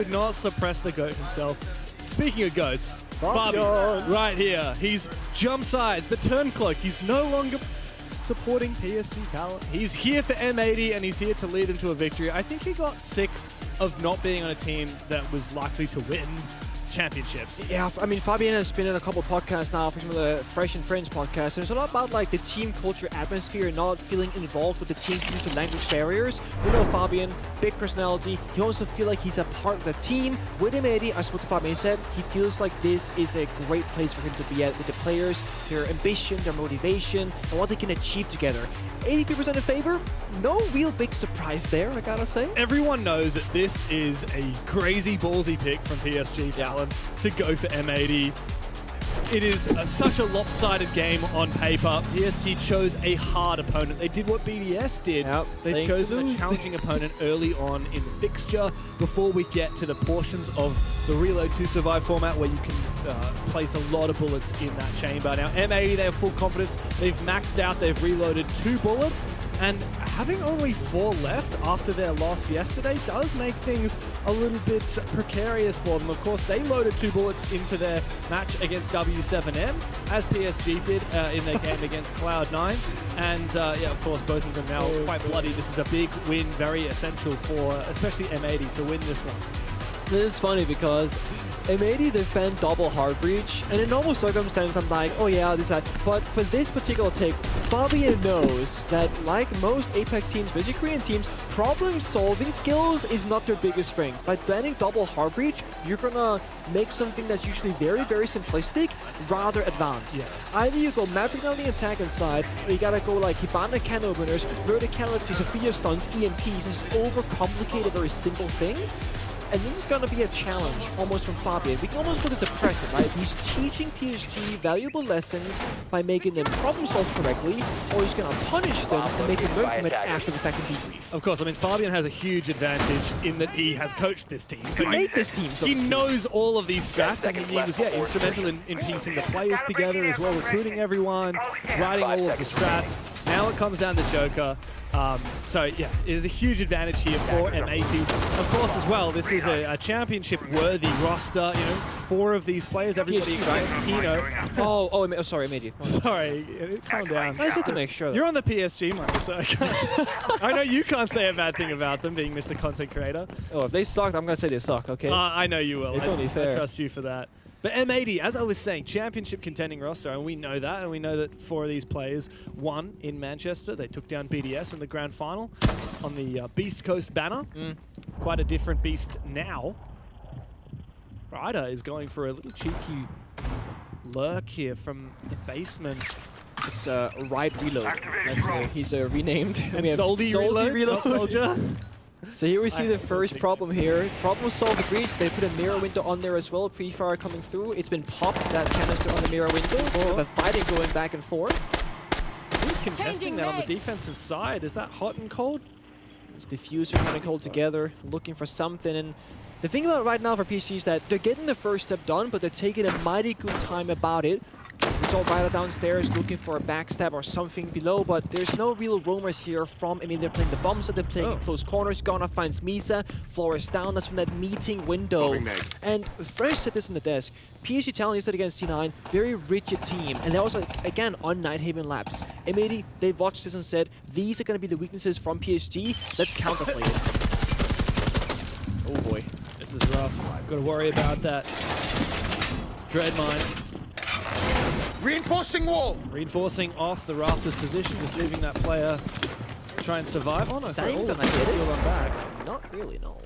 Could not suppress the GOAT himself. Speaking of GOATs, Fabian, right here. He's jump sides, the turn cloak. He's no longer supporting PSG Talon. He's here for M80 and he's here to lead them to a victory. I think he got sick of not being on a team that was likely to win championships. Yeah, I mean, Fabian has been in a couple podcasts now, for example, the Fresh and Friends podcast, and it's a lot about like the team culture atmosphere and not feeling involved with the team due to language barriers. We know Fabian, big personality, he wants to feel like he's a part of the team. With M80, I spoke to Fabian, he said he feels like this is a great place for him to be at with the players, their ambition, their motivation, and what they can achieve together. 83% in favor, no real big surprise there, I gotta say. Everyone knows that this is a crazy ballsy pick from PSG Talon to go for M80. It is such a lopsided game on paper. PSG chose a hard opponent. They did what BDS did. Yep, they chose a challenging opponent early on in the fixture before we get to the portions of the Reload to Survive format where you can place a lot of bullets in that chamber. Now M80, they have full confidence. They've maxed out. They've reloaded 2 bullets. And having only 4 left after their loss yesterday does make things a little bit precarious for them. Of course, they loaded 2 bullets into their match against W7M, as PSG did in their game against Cloud9. And yeah, of course, both of them now quite bloody. This is a big win, very essential for especially M80 to win this one. This is funny because M80, they've banned double hard breach, and in normal circumstances I'm like, oh yeah, this that. But for this particular take, Fabian knows that like most APAC teams, especially Korean teams, problem-solving skills is not their biggest strength. By banning double hard breach, you're gonna make something that's usually very, very simplistic rather advanced. Yeah. Either you go Maverick on the attack inside, or you gotta go like Hibana can openers, verticality, Sophia stuns, EMPs, and just overcomplicate a very simple thing. And this is going to be a challenge, almost from Fabian. We can almost put this as a present, right? He's teaching PSG valuable lessons by making them problem solve correctly, or he's going to punish them and make them learn from it after the fact and debrief. Of course, I mean, Fabian has a huge advantage in that he has coached this team. So he made this team. So he knows all of these strats, and he was instrumental in piecing the players together as well, recruiting everyone, writing all of the strats. Now it comes down to Joker. So yeah, it is a huge advantage here for M80. Of course, as well, this is a championship-worthy roster. You know, 4 of these players, everybody except Kino. Oh, sorry, M80. Sorry, calm down. I just had to make sure. You're on the PSG money, so I know you can't say a bad thing about them being Mr. Content Creator. Oh, if they sucked, I'm gonna say they suck. Okay. I know you will. It's only fair. I trust you for that. But M80, as I was saying, championship contending roster, and we know that, and we know that 4 of these players won in Manchester. They took down BDS in the grand final on the Beast Coast banner. Quite a different beast now. Ryder is going for a little cheeky lurk here from the basement. It's Ride Reload. He's renamed. Soldy Reload, not Soldier. So here we see the first problem here. Problem solved the breach. They put a mirror window on there as well. Pre-fire coming through. It's been popped, that canister on the mirror window. But fighting going back and forth. Who's contesting that on the defensive side? Is that hot and cold? It's diffuser coming cold together, looking for something. And the thing about right now for PSG is that they're getting the first step done, but they're taking a mighty good time about it. We saw Ryder downstairs looking for a backstab or something below, but there's no real roamers here from, I mean, they're playing the bombs, so they're playing in close corners. Ghana finds Misa, floor is down, that's from that meeting window. And Fresh said this on the desk, PSG Talon yesterday against C9, very rigid team, and that was, again, on Nighthaven Labs. M80, they watched this and said, these are going to be the weaknesses from PSG, let's counterplay it. Oh boy, this is rough. I've got to worry about that Dread Mine. Reinforcing wall! Reinforcing off the Rafters position, just leaving that player try and survive on. Sorry, all on back. Not really, no.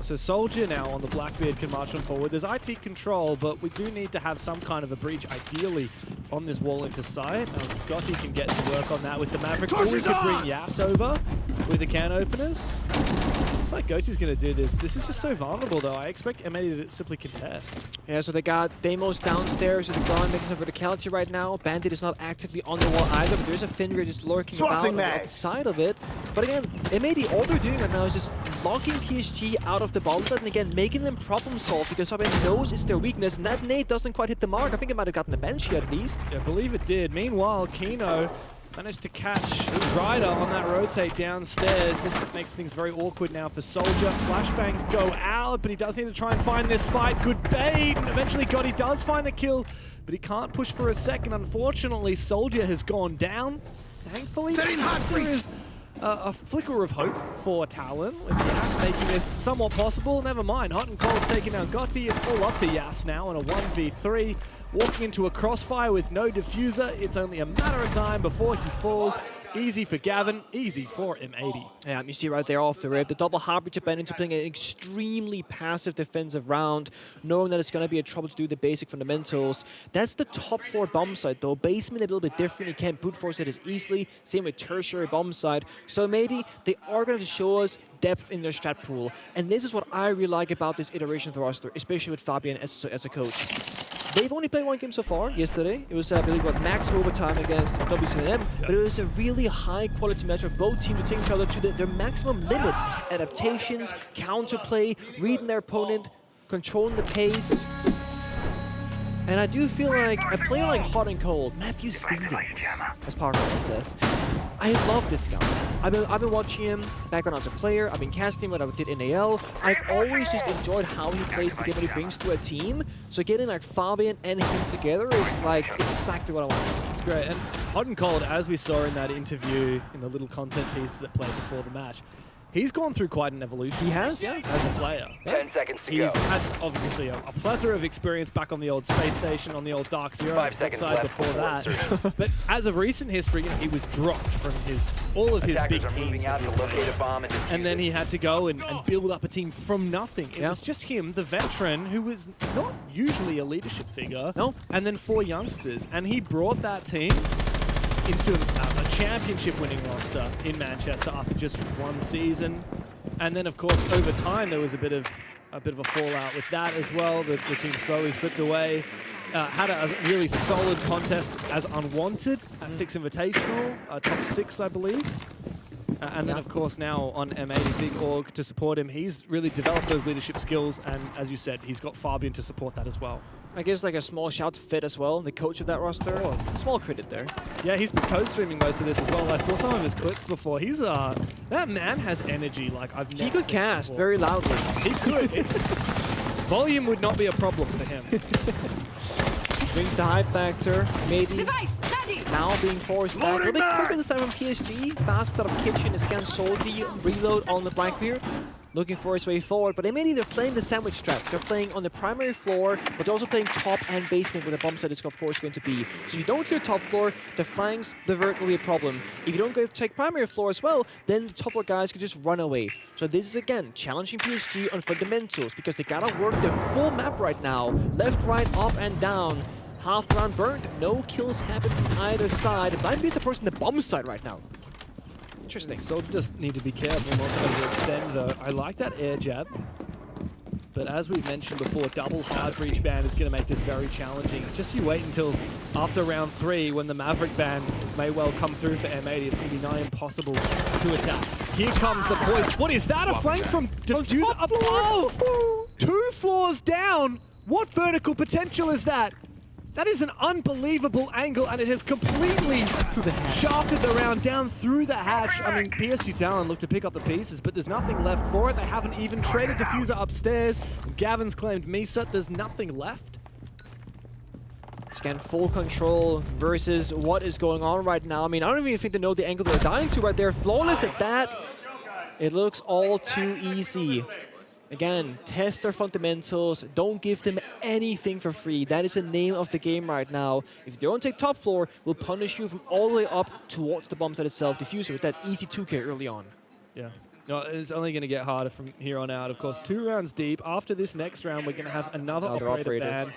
So Soldier now on the Blackbeard can march on forward. There's IT control, but we do need to have some kind of a breach, ideally, on this wall into sight. Gotti can get to work on that with the Maverick. Or we could bring Yas over with the can openers. Looks like Goti's going to do this. This is just so vulnerable, though. I expect M80 to simply contest. Yeah, so they got Deimos downstairs with the Gone making some verticality right now. Bandit is not actively on the wall either, but there's a Fenrir just lurking about on the outside of it. But again, M80, all they're doing right now is just locking PSG out of the bomb site and again making them problem solve because Fabian knows it's their weakness, and that nade doesn't quite hit the mark. I think it might have gotten the Banshee at least. Yeah, I believe it did. Meanwhile, Kino Managed to catch Ryder on that rotate downstairs. This makes things very awkward now for Soldier. Flashbangs go out, but he does need to try and find this fight. Good bait, and eventually he does find the kill, but he can't push for a second. Unfortunately, Soldier has gone down. Thankfully, there is a flicker of hope for Talon, with Yas making this somewhat possible. Never mind, Hot and Cold's taking down Gotti. It's all up to Yas now in a 1v3. Walking into a crossfire with no diffuser. It's only a matter of time before he falls. Easy for Gavin, easy for M80. Yeah, you see right there off the rip, the double hard breach of Ben into playing an extremely passive defensive round, knowing that it's going to be a trouble to do the basic fundamentals. That's the top floor bomb site though. Basement a little bit different, you can't brute force it as easily. Same with tertiary bomb site. So maybe they are going to show us depth in their strat pool. And this is what I really like about this iteration of the roster, especially with Fabian as a coach. They've only played one game so far, yesterday. It was, I believe, max overtime against WCNM, but it was a really high-quality match of both teams taking each other to their maximum limits. Adaptations, counterplay, reading their opponent, controlling the pace. And I do feel like a player like Hot and Cold, Matthew Stevens, as Parker says, I love this guy. I've been watching him back when I was a player. I've been casting when I did NAL. I've always just enjoyed how he plays the game, what he brings to a team. So getting like Fabian and him together is like exactly what I want to see. It's great. And Hot and Cold, as we saw in that interview, in the little content piece that played before the match, he's gone through quite an evolution. He has, yeah. As a player. 10 seconds to He's go. had, obviously, a plethora of experience back on the old space station, on the old Dark Zero, 5 seconds side left before that. before But as of recent history, he was dropped from all of his Attackers big are moving teams. out to locate a bomb and defuse And then it. he had to go and build up a team from nothing. It was just him, the veteran, who was not usually a leadership figure. No. And then 4 youngsters. And he brought that team into a championship-winning roster in Manchester after just 1 season. And then, of course, over time, there was a bit of a fallout with that as well. The team slowly slipped away. Had a really solid contest as unwanted at 6 Invitational, top 6, I believe. And then, of course, now on M80, big org to support him. He's really developed those leadership skills, and as you said, he's got Fabian to support that as well. I guess like a small shout to Fed as well, the coach of that roster. Small credit there. Yeah, he's been co-streaming most of this as well. I saw some of his clips before. He's that man has energy like I've never He could seen cast before. very loudly. He could. Volume would not be a problem for him. Brings the hype factor. Maybe now being forced back. A little bit quicker this time from PSG. Fast out of kitchen is again Soldi. Reload on the Blackbeard. Looking for his way forward, but M80, they're playing the sandwich trap. They're playing on the primary floor, but they're also playing top and basement, where the bomb set is of course going to be. So if you don't clear top floor, the flanks, the vert will be a problem. If you don't go take primary floor as well, then the top floor guys can just run away. So this is again challenging PSG on fundamentals, because they gotta work the full map right now. Left, right, up and down. Half the round burned, no kills happen from either side. Blackbeard's approaching the bomb side right now. Interesting. Soldier just need to be careful not to overextend though. I like that air jab. But as we've mentioned before, double hard breach ban is going to make this very challenging. Just you wait until after round 3 when the Maverick ban may well come through for M80. It's going to be nigh impossible to attack. Here comes the poison. What is that? A flank from Diffuser above! 2 floors down! What vertical potential is that? That is an unbelievable angle, and it has completely shafted the round down through the hatch. I mean, PSG Talon looked to pick up the pieces, but there's nothing left for it. They haven't even traded Diffuser upstairs. Gavin's claimed Misa. There's nothing left. It's again full control versus what is going on right now. I mean, I don't even think they know the angle they're dying to right there. Flawless at that. It looks all too easy. Again, test their fundamentals. Don't give them anything for free. That is the name of the game right now. If they don't take top floor, we'll punish you from all the way up towards the bomb site itself. Diffuser with that easy 2K early on. Yeah. No, it's only going to get harder from here on out. Of course, 2 rounds deep. After this next round, we're going to have another operator ban.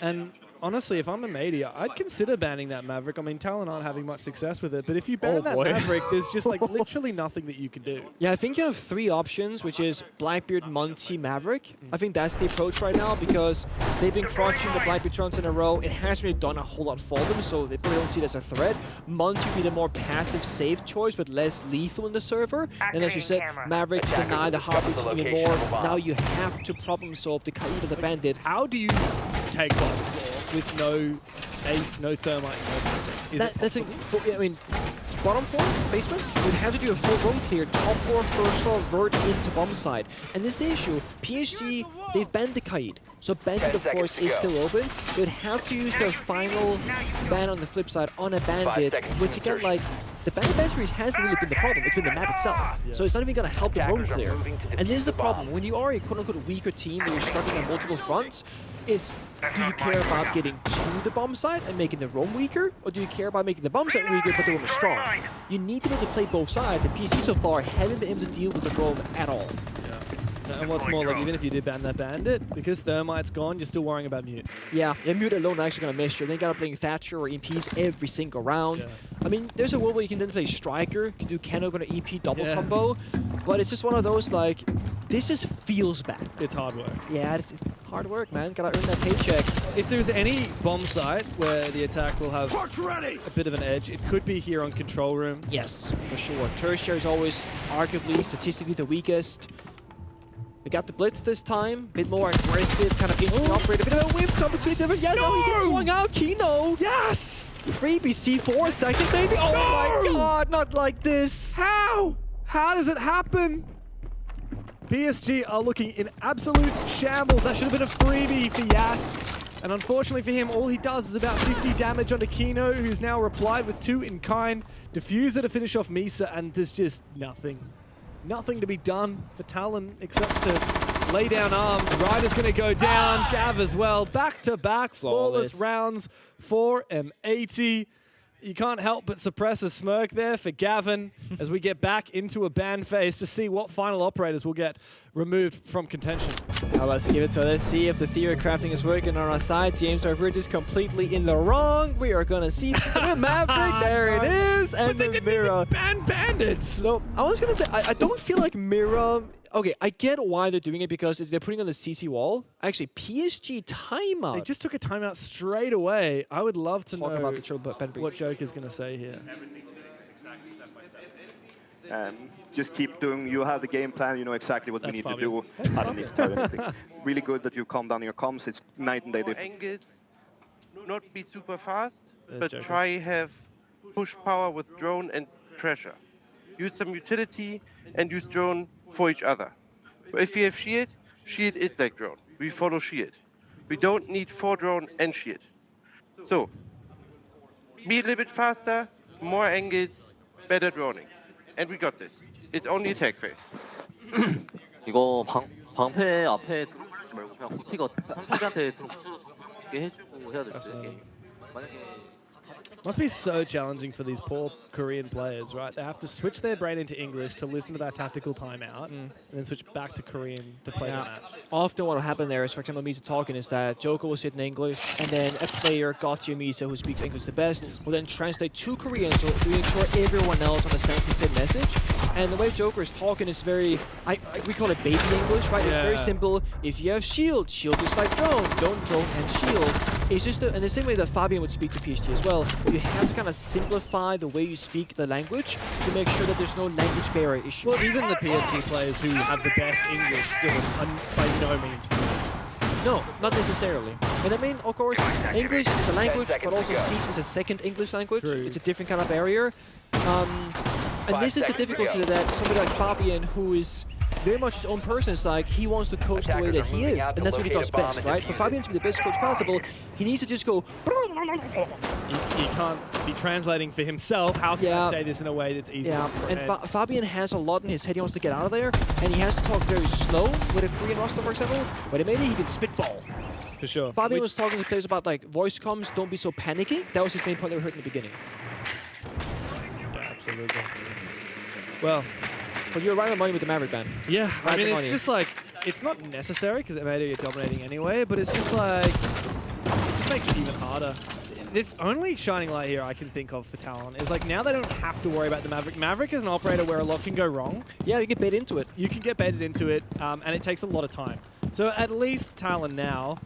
And honestly, if I'm M80, I'd consider banning that Maverick. I mean, Talon aren't having much success with it, but if you ban that Maverick, there's just like literally nothing that you can do. Yeah, I think you have 3 options, which is Blackbeard, Monty, Maverick. I think that's the approach right now, because they've been crushing the Blackbeard runs in a row. It hasn't really done a whole lot for them, so they probably don't see it as a threat. Monty would be the more passive, safe choice, but less lethal in the server. And as you said, Maverick to deny the hard breach even more. Now you have to problem solve the Kaida the Bandit. How do you take bottom floor with no ace, no thermite, no Maverick? I mean, bottom floor, basement, you'd have to do a full roam clear, top floor, first floor, vert into bomb side. And this is the issue. PSG, they've banned the kite. So bandit, of course, is still open. They'd have to use their final ban on the flip side on a bandit, which again, like, the bandit batteries hasn't really been the problem. It's been the map itself. So it's not even going to help the roam clear. And this is the problem. When you are a quote-unquote weaker team that you're struggling on multiple fronts, is do you care about getting to the bomb side and making the roam weaker? Or do you care about making the bomb side weaker but the roam is strong? You need to be able to play both sides, and PSG so far haven't been able to deal with the roam at all. And what's more, like, even if you did ban that bandit, because Thermite's gone, you're still worrying about Mute. Yeah, Mute alone actually going to miss you. Then you got to play Thatcher or EPs every single round. I mean, there's a world where you can then play Striker, you can do Ken Open or EP double combo, but it's just one of those, like, this just feels bad. It's hard work. Yeah, it's hard work, man. Gotta earn that paycheck. If there's any bomb site where the attack will have a bit of an edge, it could be here on Control Room. Yes, for sure. Tertiary is always arguably statistically the weakest. We got the blitz this time, bit more aggressive, kind of into the operator, bit of a whiff jump between them. Yes, no! He gets swung out, Kino! Yes! Freebie C4, second maybe? Oh my god, not like this! How? How does it happen? PSG are looking in absolute shambles. That should have been a freebie for Yas. And unfortunately for him, all he does is about 50 damage onto Kino, who's now replied with 2 in kind. Diffuser to finish off Misa, and there's just nothing. Nothing to be done for Talon except to lay down arms. Ryder's going to go down. Gav as well. Back-to-back flawless rounds for M80. You can't help but suppress a smirk there for Gavin as we get back into a ban phase to see what final operators will get removed from contention. Now let's give it to let's see if the theory crafting is working on our side. James, we're just completely in the wrong. We are going to see the Maverick. There it is. And But they didn't even ban bandits. No, I was going to say, I don't feel like Mira... Okay, I get why they're doing it because they're putting on the CC wall. Actually, PSG timeout. They just took a timeout straight away. I would love to know about the what Joker's going to say here. Just keep doing, you have the game plan, you know exactly what we need to do. I don't need to tell you anything. Really good that you calm down your comms, it's night and day difference. Angles, not be super fast, but Joker. try have push power with drone and treasure. Use some utility and use drone for each other. If we have shield, shield is like drone. We follow shield. We don't need 4 drone and shield. So, be a little bit faster, more angles, better droning. And we got this. It's only attack phase. 이거 방패 앞에 드론 걸리지 말고 그냥 고티가 선수들한테 드론 붙여게 해주고 해야 될 듯. 만약에 Must be so challenging for these poor Korean players, right? They have to switch their brain into English to listen to that tactical timeout, and then switch back to Korean to play the match. Often what will happen there is, for example, Misa talking is that Joker will sit in English, and then a player, Gauthier Misa, who speaks English the best, will then translate to Korean, so to ensure everyone else understands the same message. And the way Joker is talking is very, we call it baby English, right? It's very simple. If you have shield, shield is like drone. Don't drone and shield. It's just, and the same way that Fabian would speak to PSG as well, you have to kind of simplify the way you speak the language to make sure that there's no language barrier issue. Well, even the PSG players who have the best English still are by no means fluent. No, not necessarily. And I mean, of course, English is a language, but also Siege is a second English language. True. It's a different kind of barrier. And this is the difficulty that somebody like Fabian, who is very much his own person, is like, he wants to coach the way that he is, and that's what he does best, right? For Fabian to be the best coach possible, he needs to just go... He can't be translating for himself. How can I say this in a way that's easy? Yeah, and Fabian has a lot in his head he wants to get out of there, and he has to talk very slow with a Korean roster, for example, but maybe he can spitball. For sure. Fabian was talking to players about, like, voice comms, don't be so panicky. That was his main point that we heard in the beginning. Yeah, absolutely. Well, but you're right on money with the Maverick ban. Yeah, I mean, it's money. just like, it's not necessary because M80 are dominating anyway, but it's just like, it just makes it even harder. The only shining light here I can think of for Talon is like now they don't have to worry about the Maverick. Maverick is an operator where a lot can go wrong. Yeah, you get baited into it. You can get baited into it, and it takes a lot of time. So at least Talon now,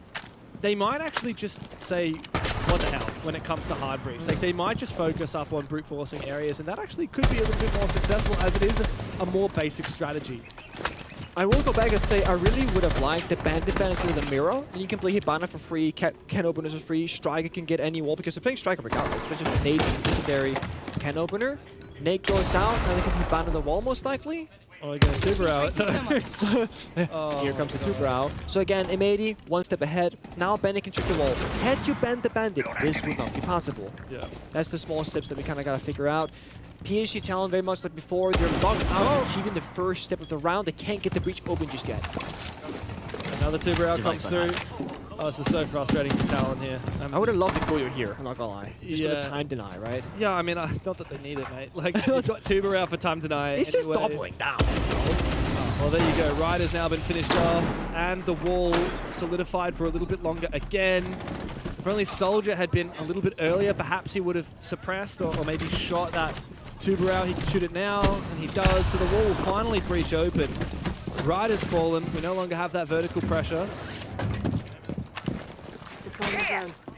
they might actually just say, what the hell, when it comes to hard breach. Like they might just focus up on brute forcing areas, and that actually could be a little bit more successful as it is a more basic strategy. I will go back and say I really would have liked the bandit ban instead of the mirror. And you can play Hibana for free, can openers for free, Striker can get any wall because they're playing Striker regardless, especially with the nades and secondary can opener. Nate goes out, and they can be bound on the wall most likely. Oh, they're going to tuber out. Here comes the tuber out. So again, M80, one step ahead. Now Bandit can check the wall. Had you banned the Bandit, this would not be possible. Yeah. That's the small steps that we kind of got to figure out. PSG Talon, very much like before, they're locked out achieving the first step of the round. They can't get the breach open just yet. Another tuber out comes through. Oh, this is so frustrating for Talon here. I would have loved to go here, I'm not gonna lie. Just Yeah. for the time deny, right? Yeah, I mean, not that they need it, mate. Like, you've got tuber out for time deny. It's just anyway. doubling down. Well, there you go. Ryder's now been finished off, and the wall solidified for a little bit longer again. If only Soldier had been a little bit earlier, perhaps he would have suppressed or maybe shot that tuber out. He can shoot it now, and he does. So the wall will finally breach open. Ryder's fallen. We no longer have that vertical pressure.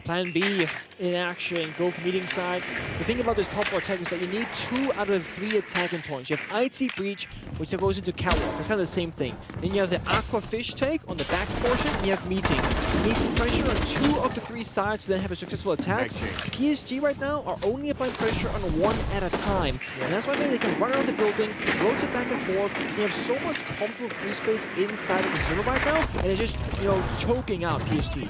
Plan B in action, go for meeting side. The thing about this top 4 attack is that you need 2 out of 3 attacking points. You have IT Breach, which goes into Catwalk. That's kind of the same thing. Then you have the Aqua Fish take on the back portion, and you have Meeting. You need pressure on 2 of the 3 sides to then have a successful attack. PSG right now are only applying pressure on 1 at a time. And that's why they can run around the building, rotate back and forth. They have so much comfortable free space inside of the zone right now, and it's just, you know, choking out PSG.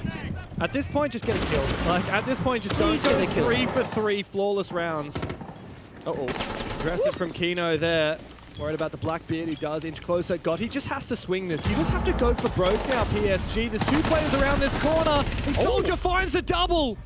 At this point, just get a kill. Like, at this point, just don't go 3 for 3 flawless rounds. Uh-oh. Aggressive from Kino there. Worried about the Blackbeard, who does inch closer. God, he just has to swing this. You just have to go for broke now, PSG. There's 2 players around this corner, and Soldier finds the double.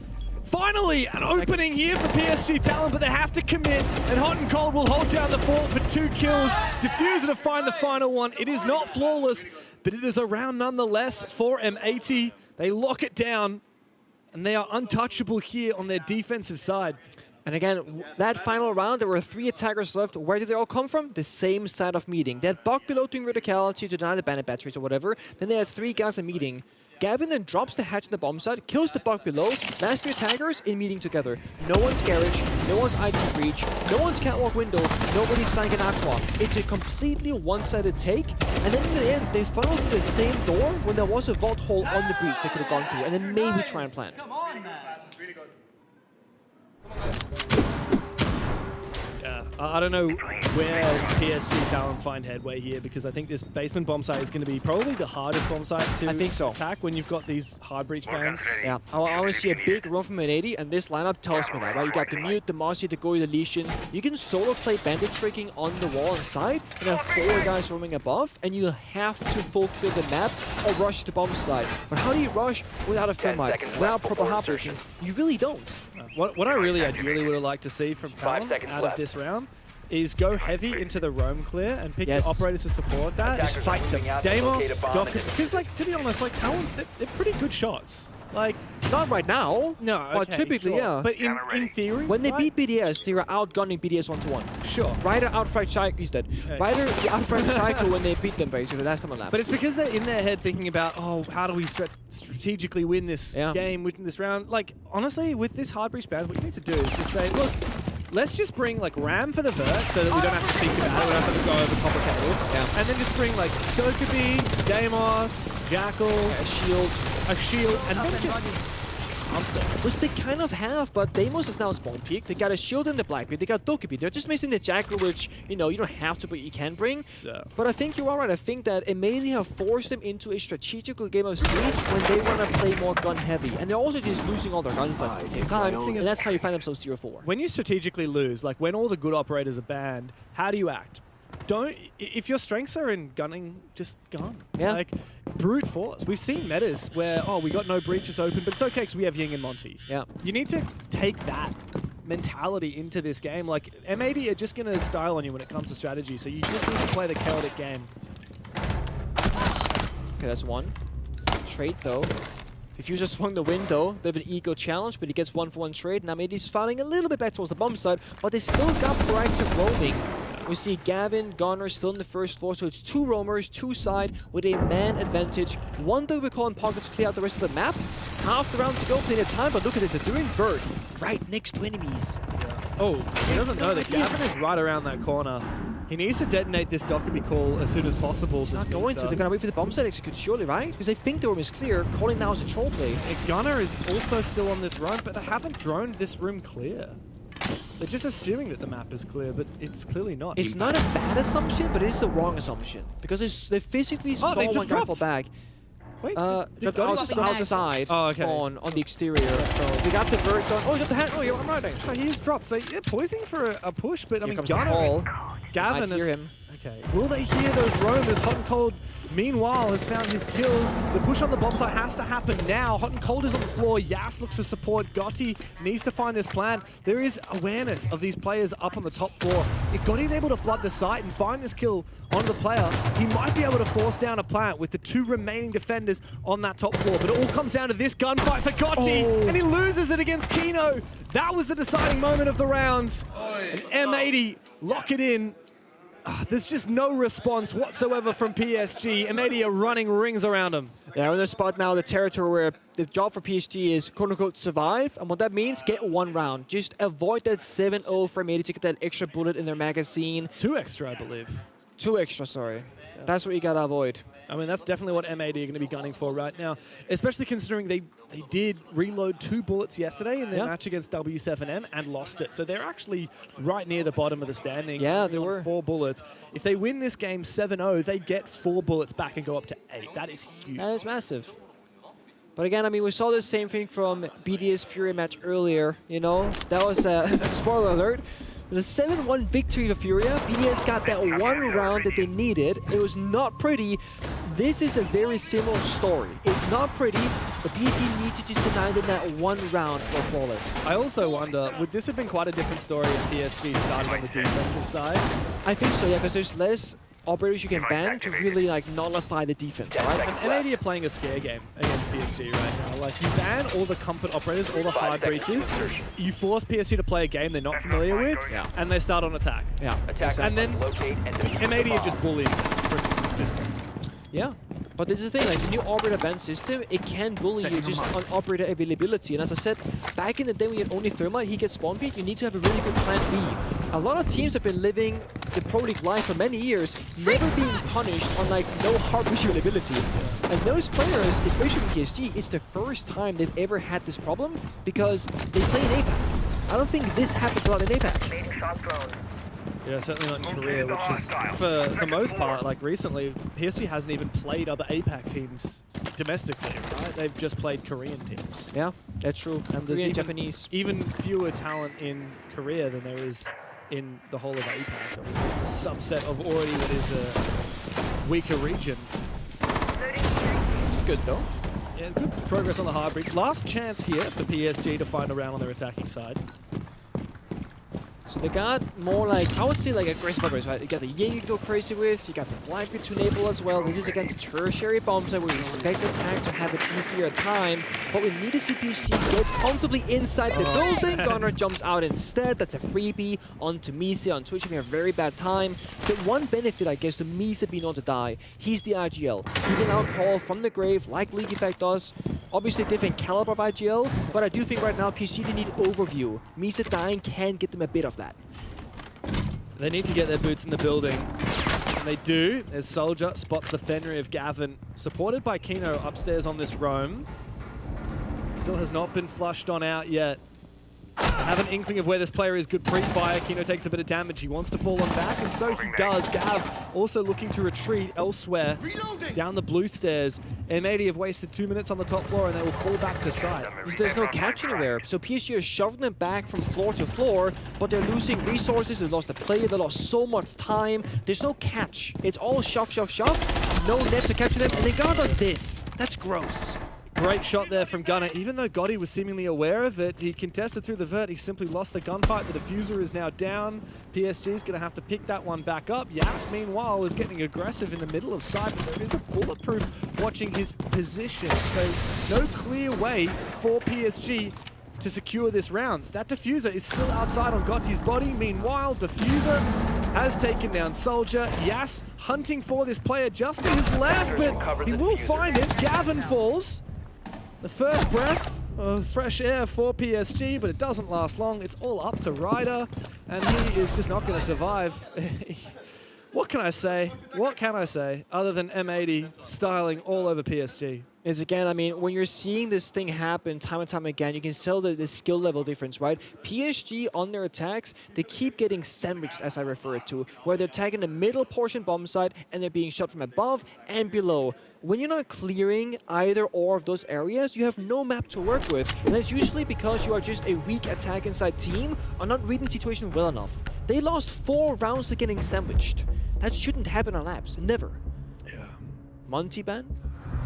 Finally, an opening here for PSG Talon, but they have to commit, and Hot and Cold will hold down the fort for 2 kills. Diffuser to find the final one. It is not flawless, but it is a round nonetheless for M80. They lock it down, and they are untouchable here on their defensive side. And again, that final round, there were 3 attackers left. Where did they all come from? The same side of Meeting. They had Buck below doing verticality to deny the Bandit batteries or whatever. Then they had 3 guys in Meeting. Gavin then drops the hatch in the bomb side, kills the Buck below. Last 3 attackers in Meeting together. No one's Garage, no one's IT Breach, no one's Catwalk window, nobody's flanking Aqua. It's a completely one-sided take. And then in the end, they funneled through the same door when there was a vault hole on the breach they could have gone through, and then maybe try and plant. Yeah, I don't know where PSG Talon find headway here, because I think this basement bomb site is going to be probably the hardest bomb site to attack when you've got these hard breach bans. Yeah, I want to see a big run from M80, and this lineup tells me that, right? You got the Mute, the Mossy, the Goy, the Lesion. You can solo play Bandit tricking on the wall inside, and have 4 guys roaming above, and you have to full clear the map or rush the bomb side. But how do you rush without a Femite, without proper hard breaching? You really don't. What I really ideally would have liked to see from Talon out of this round is go heavy into the roam clear and pick your operators to support that. Just fight them. Deimos, Docker, because like, to be honest, like Talon, they're pretty good shots. Like, not right now. No, but typically, yeah. But in theory, when they beat BDS, they were outgunning BDS 1-1. Sure. Ryder outfight Psycho, he's dead. Okay. Ryder outfight Psycho when they beat them, basically. Last time on lap. But it's because they're in their head thinking about, oh, how do we strategically win this game, win this round? Like, honestly, with this hard breach ban, what you need to do is just say, look, let's just bring like Ram for the vert so that we don't have to think about it, we don't have to go over complicated. Yeah. And then just bring like Dokkaebi, Deimos, Jackal, a shield, and then just hump them. Which they kind of have, but Deimos is now spawn peak. They got a shield in the Blackbeard, they got Dokkaebi. They're just missing the Jackal, which, you know, you don't have to, but you can bring. Yeah. But I think you are right. I think that M80 have forced them into a strategical game of siege when they want to play more gun heavy. And they're also just losing all their gunfights at the same time, and that's how you find themselves 0-4. When you strategically lose, like when all the good operators are banned, how do you act? If your strengths are in gunning, just gun. Yeah. Like, brute force. We've seen metas where, oh, we got no breaches open, but it's okay because we have Ying and Monty. Yeah. You need to take that mentality into this game. Like, M80 are just going to style on you when it comes to strategy, so you just need to play the chaotic game. Okay, that's 1. Trade, though. Diffuser swung the window, bit of an ego challenge, but he gets 1-for-1 trade. Now maybe he's falling a little bit back towards the bomb side, but they still got proactive roaming. We see Gavin, Gunnar still in the first floor, so it's 2 roamers, 2 side, with a man advantage. 1 that we call in pocket to clear out the rest of the map. Half the round to go, plenty of time, but look at this, they're doing vert right next to enemies. Oh, he doesn't know that Gavin is right around that corner. He needs to detonate this Dokkaebi call as soon as possible. He's not going to. They're going to wait for the bomb site execute, surely, right? Because they think the room is clear. Calling now is a troll play. Gunnar is also still on this run, but they haven't droned this room clear. They're just assuming that the map is clear, but it's clearly not. It's not a bad assumption, but it is the wrong assumption because they physically saw they one just guy dropped. fall back. Wait, Just Gotti- outside okay. on the exterior. So they got the vert done. Oh, you got the hand. Oh, yeah, I'm riding. So he's dropped. So they're poising for a push, but I Here mean, comes the Gunner, call. Gavin I hear is. him. Okay. Will they hear those roamers? Hot and Cold, meanwhile, has found his kill. The push on the bomb site has to happen now. Hot and Cold is on the floor. Yas looks to support. Gotti needs to find this plan. There is awareness of these players up on the top floor. If Gotti's able to flood the site and find this kill on the player, he might be able to force down a plant with the 2 remaining defenders on that top floor. But it all comes down to this gunfight for Gotti, and he loses it against Kino. That was the deciding moment of the rounds. And M80 lock it in. There's just no response whatsoever from PSG. M80 are running rings around him. Yeah, we're in a spot now, the territory where the job for PSG is quote-unquote survive, and what that means, get 1 round. Just avoid that 7-0 for M80 to get that extra bullet in their magazine. 2 extra, I believe. 2 extra, sorry. That's what you gotta avoid. I mean, that's definitely what M80 are going to be gunning for right now, especially considering they did reload 2 bullets yesterday in their match against W7M and lost it. So they're actually right near the bottom of the standings. Yeah, they were. 4 bullets. If they win this game 7-0, they get 4 bullets back and go up to 8. That is huge. That is massive. But again, I mean, we saw the same thing from BDS Fury match earlier, you know? That was a spoiler alert. The 7-1 victory for Furia. BDS got that 1 round that they needed. It was not pretty. This is a very similar story. It's not pretty, but PSG need to just deny them that 1 round for flawless. I also wonder, would this have been quite a different story if PSG started on the defensive side? I think so, yeah, because there's less operators you can ban to really like nullify the defense, right? And M80 are playing a scare game against PSG right now. Like, you ban all the comfort operators, all the hard breaches, you force PSG to play a game they're not familiar with, and they start on attack. Yeah. And then M80 are just bullying for this point. Yeah, but this is the thing, like the new operator ban system, it can bully you just on operator availability. And as I said, back in the day when you had only Thermite, he gets spawn beat, you need to have a really good plan B. A lot of teams have been living the Pro League life for many years, never being punished on like no hard availability. And those players, especially in PSG, it's the first time they've ever had this problem because they play in APAC. I don't think this happens a lot in APAC. Yeah, certainly not in Korea, which is, for the most part, like recently, PSG hasn't even played other APAC teams domestically, right? They've just played Korean teams. Yeah, that's true. And there's Korean, Japanese. even fewer talent in Korea than there is in the whole of APAC. Obviously, it's a subset of already what is a weaker region. It's good though. Yeah, good progress on the hard breach. Last chance here for PSG to find a round on their attacking side. So they got more like, I would say like aggressive operators, right? You got the Ying you go crazy with, you got the Blackbeard to enable as well. This is again the tertiary bomb site where we expect the tank to have an easier time, but we need to see PSG get comfortably inside the building. Gunner jumps out instead. That's a freebie onto Misa on Twitch having a very bad time. The one benefit, I guess, to Misa being able to die, he's the IGL. He can now call from the grave like League Effect does. Obviously different caliber of IGL, but I do think right now PSG they need overview. Misa dying can get them a bit of that. They need to get their boots in the building, and they do. As Soldier spots the Fenrir of Gavin, supported by Kino upstairs on this roam. Still has not been flushed on out yet. I have an inkling of where this player is. Good pre-fire. Kino takes a bit of damage. He wants to fall on back, and so he does. Gav also looking to retreat elsewhere down the blue stairs. M80 have wasted 2 minutes on the top floor, and they will fall back to side. There's no catch anywhere, so PSG is shoving them back from floor to floor, but they're losing resources. They lost the player. They lost so much time. There's no catch. It's all shove, shove, shove. No net to capture them, and then Gunner does this. That's gross. Great shot there from Gunner. Even though Gotti was seemingly aware of it, he contested through the vert. He simply lost the gunfight. The diffuser is now down. PSG's going to have to pick that one back up. Yas, meanwhile, is getting aggressive in the middle of side, but there is a bulletproof watching his position. So no clear way for PSG to secure this round. That diffuser is still outside on Gotti's body. Meanwhile, diffuser has taken down Soldier. Yas hunting for this player just to his left, but he will find it. Gavin falls. The first breath of fresh air for PSG, but it doesn't last long. It's all up to Ryder, and he is just not going to survive. What can I say? What can I say other than M80 styling all over PSG? is, again, I mean, when you're seeing this thing happen time and time again, you can tell the skill level difference, right? PSG, on their attacks, they keep getting sandwiched, as I refer it to, where they're tagging the middle portion bomb site and they're being shot from above and below. When you're not clearing either or of those areas, you have no map to work with. And that's usually because you are just a weak attack inside team or not reading the situation well enough. They lost 4 rounds to getting sandwiched. That shouldn't happen on labs, never. Yeah. Monty ban?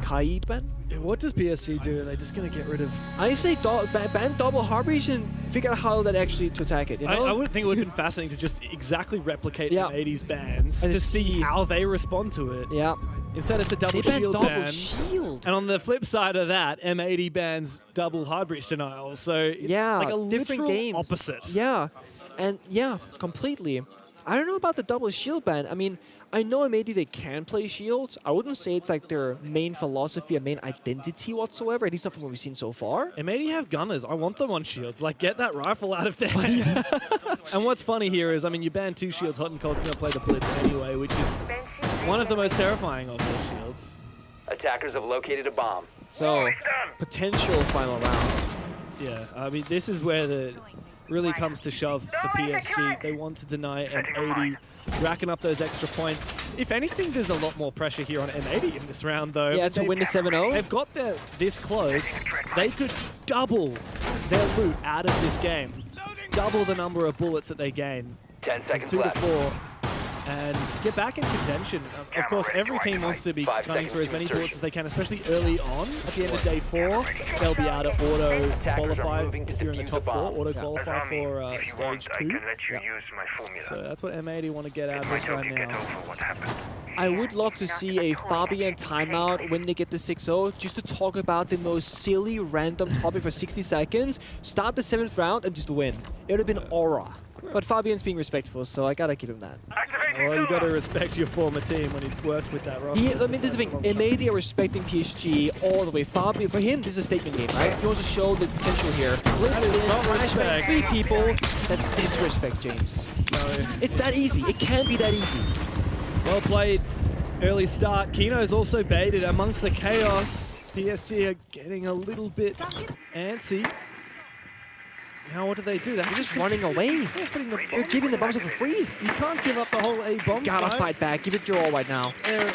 Kaid ban? Yeah, what does PSG do? Are they just going to get rid of... I say ban double hard breach and figure out how that actually to attack it, you know? I would think it would have been fascinating to just exactly replicate Yeah. M80's bans And to see how they respond to it. Yeah. Instead, it's a double They ban shield double ban. shield. And on the flip side of that, M80 bans double hard breach denial. So it's Yeah, like a different literal games. opposite. Yeah, and yeah, completely. I don't know about the double shield ban. I mean, I know maybe they can play shields. I wouldn't say it's like their main philosophy, or main identity whatsoever, at least not from what we've seen so far. M80 have gunners. I want them on shields. Like, get that rifle out of their hands. And what's funny here is, I mean, you ban 2 shields, Hot and Cold's going to play the Blitz anyway, which is one of the most terrifying of those shields. Attackers have located a bomb. So, potential final round. Yeah, I mean, this is where the really comes to shove for PSG. They want to deny M80, racking up those extra points. If anything, there's a lot more pressure here on M80 in this round, though. Yeah, to win the 7-0. They've got this close. They could double their loot out of this game. Double the number of bullets that they gain. 10 seconds 2 to left. 4. And get back in contention. Of course, every team wants to be gunning for as many bullets as they can, especially early on. At the end of day 4, they'll be able to auto-qualify if you're in the top 4, auto-qualify for stage 2. So that's what M80 want to get out of this right now. I would love to see a Fabian timeout when they get the 6-0, just to talk about the most silly, random topic for 60 seconds, start the 7th round, and just win. It would have been aura. But Fabian's being respectful, so I gotta give him that. Well, you gotta respect your former team when he worked with that roster. I mean, this is the thing. M80 are respecting PSG all the way. Fabian, for him, this is a statement game, right? He wants to show the potential here. That is not respect. 3 people. That's disrespect, James. No. It's that easy. It can be that easy. Well played. Early start. Kino's also baited amongst the chaos. PSG are getting a little bit antsy. Now what do? They're just running away. They're giving the bombs up for free. You can't give up the whole A bomb Gotta site. fight back. Give it your all right now. They're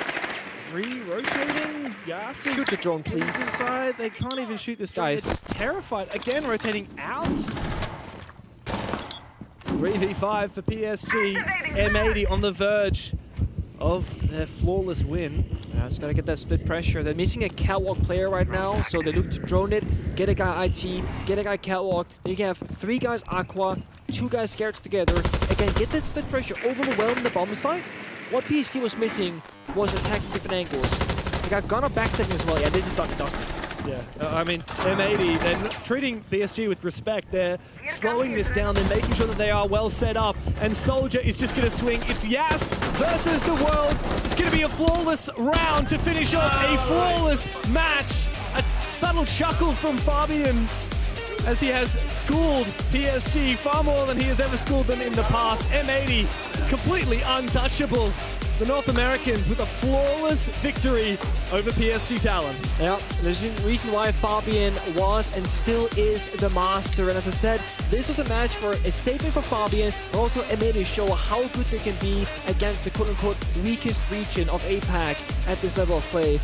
re-rotating. Gas is Shoot the drone, please. inside. They can't even shoot this drone. Guys. They're just terrified. Again, rotating out. 3v5 for PSG. M80 on the verge of their flawless win. Yeah, just gotta get that split pressure. They're missing a catwalk player right now, so they look to drone it, get a guy IT, get a guy catwalk. Then you can have 3 guys aqua, 2 guys scareds together. Again, get that split pressure, overwhelm the bomb site. What PSG was missing was attacking different angles. They got gunner backstepping as well. Yeah, this is done dusty. Yeah, I mean, M80, they're treating PSG with respect. They're slowing this down. They're making sure that they are well set up. And Soldier is just going to swing. It's Yas versus the world. It's going to be a flawless round to finish off a flawless match. A subtle chuckle from Fabian as he has schooled PSG far more than he has ever schooled them in the past. M80 completely untouchable. The North Americans with a flawless victory over PSG Talon. Yeah, there's a reason why Fabian was and still is the master. And as I said, this was a match for a statement for Fabian, but also M80 to show how good they can be against the quote-unquote weakest region of APAC at this level of play.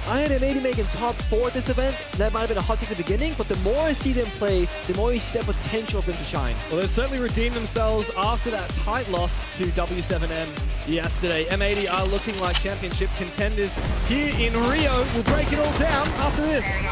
I had M80 making top 4 at this event. That might have been a hot take at the beginning, but the more I see them play, the more you see that potential of them to shine. Well, they've certainly redeemed themselves after that tight loss to W7M yesterday. M80 are looking like championship contenders here in Rio. We'll break it all down after this.